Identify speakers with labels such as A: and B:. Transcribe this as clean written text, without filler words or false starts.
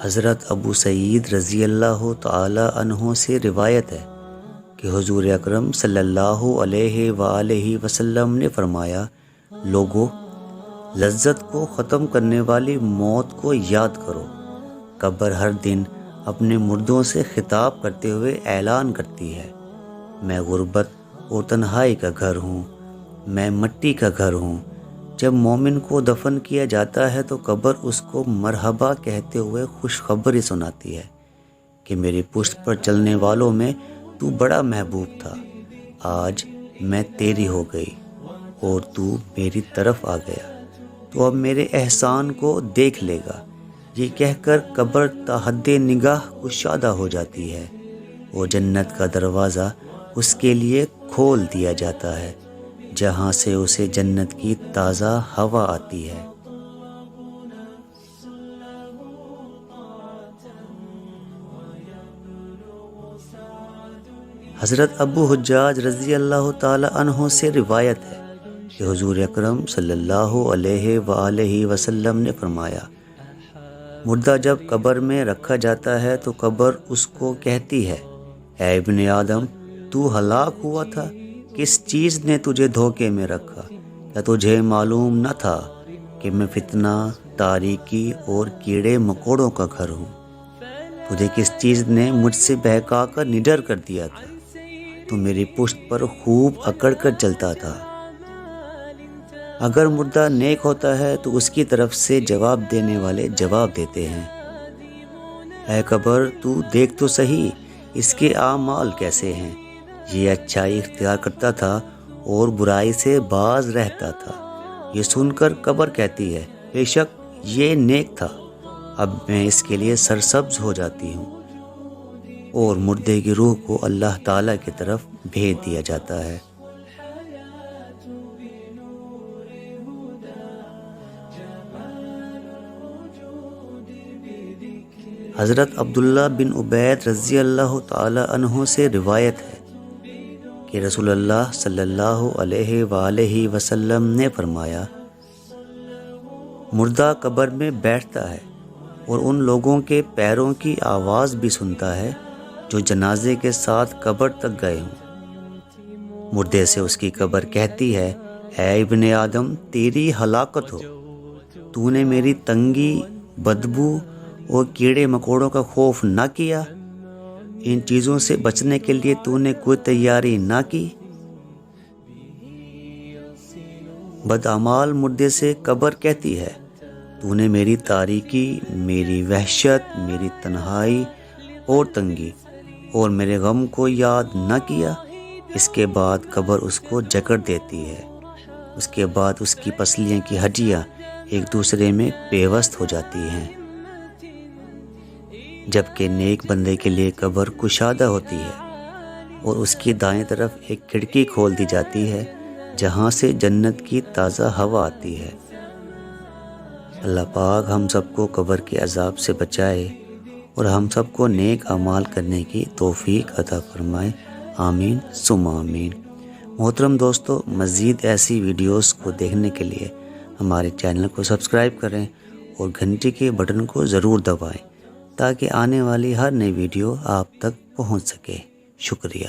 A: حضرت ابو سعید رضی اللہ تعالی عنہ سے روایت ہے کہ حضور اکرم صلی اللہ علیہ وآلہ وسلم نے فرمایا، لوگو، لذت کو ختم کرنے والی موت کو یاد کرو۔ قبر ہر دن اپنے مردوں سے خطاب کرتے ہوئے اعلان کرتی ہے، میں غربت اور تنہائی کا گھر ہوں، میں مٹی کا گھر ہوں۔ جب مومن کو دفن کیا جاتا ہے تو قبر اس کو مرحبا کہتے ہوئے خوشخبری سناتی ہے کہ میری پشت پر چلنے والوں میں تو بڑا محبوب تھا، آج میں تیری ہو گئی اور تو میری طرف آ گیا، تو اب میرے احسان کو دیکھ لے گا۔ یہ کہہ کر قبر تا حد نگاہ کشادہ ہو جاتی ہے اور جنت کا دروازہ اس کے لیے کھول دیا جاتا ہے، جہاں سے اسے جنت کی تازہ ہوا آتی ہے۔ حضرت ابو حجاج رضی اللہ تعالی عنہ سے روایت ہے کہ حضور اکرم صلی اللہ علیہ وآلہ وسلم نے فرمایا، مردہ جب قبر میں رکھا جاتا ہے تو قبر اس کو کہتی ہے، اے ابن آدم، تو ہلاک ہوا تھا، کس چیز نے تجھے دھوکے میں رکھا؟ کیا تجھے معلوم نہ تھا کہ میں فتنہ، تاریکی اور کیڑے مکوڑوں کا گھر ہوں؟ تجھے کس چیز نے مجھ سے بہکا کر نڈر کر دیا تھا؟ تو میری پشت پر خوب اکڑ کر چلتا تھا۔ اگر مردہ نیک ہوتا ہے تو اس کی طرف سے جواب دینے والے جواب دیتے ہیں، اے قبر، تو دیکھ تو صحیح اس کے اعمال کیسے ہیں۔ یہ اچھائی اختیار کرتا تھا اور برائی سے باز رہتا تھا۔ یہ سن کر قبر کہتی ہے، بے شک یہ نیک تھا، اب میں اس کے لیے سرسبز ہو جاتی ہوں، اور مردے کی روح کو اللہ تعالیٰ کی طرف بھیج دیا جاتا ہے۔ حضرت عبداللہ بن عبید رضی اللہ تعالی عنہ سے روایت ہے کہ رسول اللہ صلی اللہ علیہ وآلہ وسلم نے فرمایا، مردہ قبر میں بیٹھتا ہے اور ان لوگوں کے پیروں کی آواز بھی سنتا ہے جو جنازے کے ساتھ قبر تک گئے ہوں۔ مردے سے اس کی قبر کہتی ہے، اے ابن آدم، تیری ہلاکت ہو، تو نے میری تنگی، بدبو اور کیڑے مکوڑوں کا خوف نہ کیا؟ ان چیزوں سے بچنے کے لیے تو نے کوئی تیاری نہ کی؟ بدعمال مردے سے قبر کہتی ہے، تو نے میری تاریکی، میری وحشت، میری تنہائی اور تنگی اور میرے غم کو یاد نہ کیا؟ اس کے بعد قبر اس کو جکڑ دیتی ہے، اس کے بعد اس کی پسلیاں کی ہڈیاں ایک دوسرے میں پیوست ہو جاتی ہیں، جبکہ نیک بندے کے لیے قبر کشادہ ہوتی ہے اور اس کی دائیں طرف ایک کھڑکی کھول دی جاتی ہے جہاں سے جنت کی تازہ ہوا آتی ہے۔ اللہ پاک ہم سب کو قبر کے عذاب سے بچائے اور ہم سب کو نیک اعمال کرنے کی توفیق عطا فرمائے، آمین ثم آمین۔ محترم دوستو، مزید ایسی ویڈیوز کو دیکھنے کے لیے ہمارے چینل کو سبسکرائب کریں اور گھنٹی کے بٹن کو ضرور دبائیں تاکہ آنے والی ہر نئی ویڈیو آپ تک پہنچ سکے۔ شکریہ۔